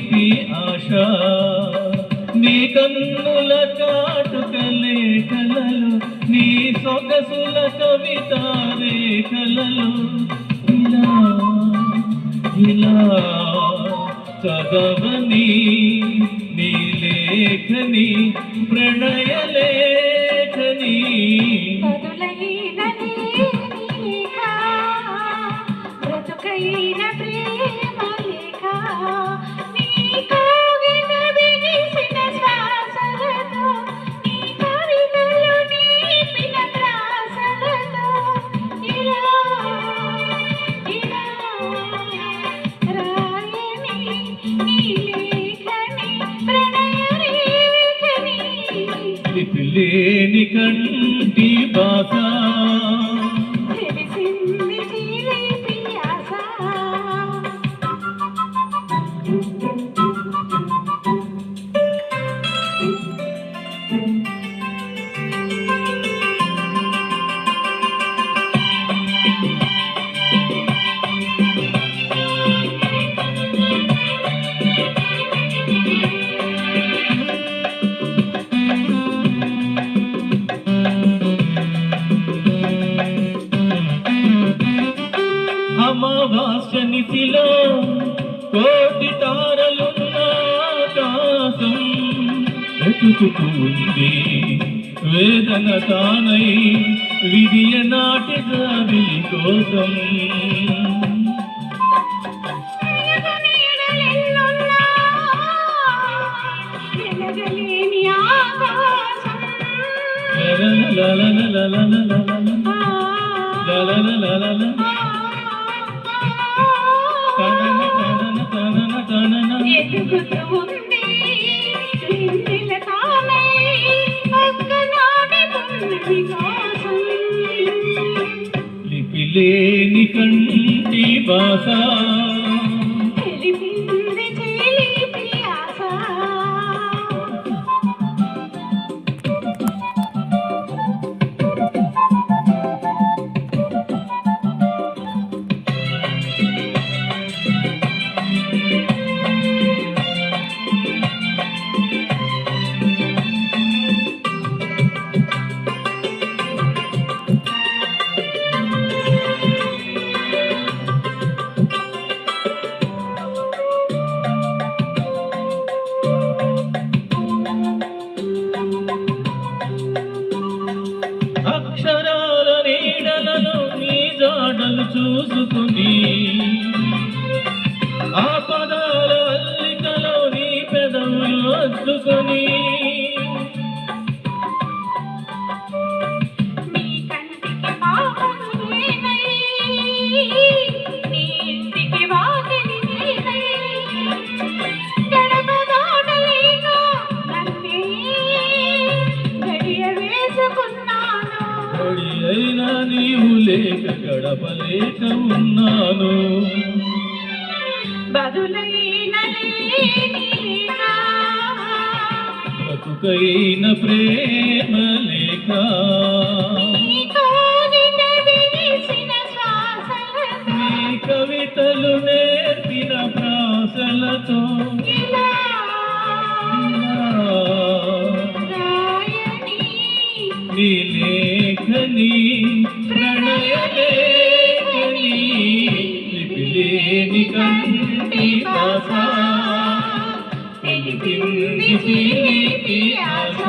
చిలిపి ఆశ నీ కన్నుల కాటుక లేఖలలో నీ సొగసుల కవిత రేఖలలో ఇలా ఇలా చదవని నీ లేఖని ప్రణయ లేఖని లేని కంటి బాస తెలిసింది చిలిపి ఆశ అమావాస్య నిశిలో కోటి తారలున్న ఆకాశం వెతుకుతుంది వేదన తానై విధియ నాటి జాబిలి కోసం లిపిలేని కంటి బాస తెలిపింది చిలిపి ఆశ అక్షరాల నీడలలో నీ జాడలు చూసుకుని ఆ పదాల అల్లికలో నీ పెదవులు అద్దుకొని నీ కంటికి పాపం నేనై నీ ఇంటికి వాకిలి నేనై గడప దాటలేక నన్నే గడియ వేసుకున్నాను గడి అయినా నీవు లేక గడపలేక ఉన్నాను బదులైన లేక బ్రతుకైన ప్రేమ లేక నీ కవితలు నేర్పిన ప్రాసలతో నీ లేఖని ప్రణయ లేఖని లిపిలేని కంటి బాస తెలిపింది చిలిపి ఆశ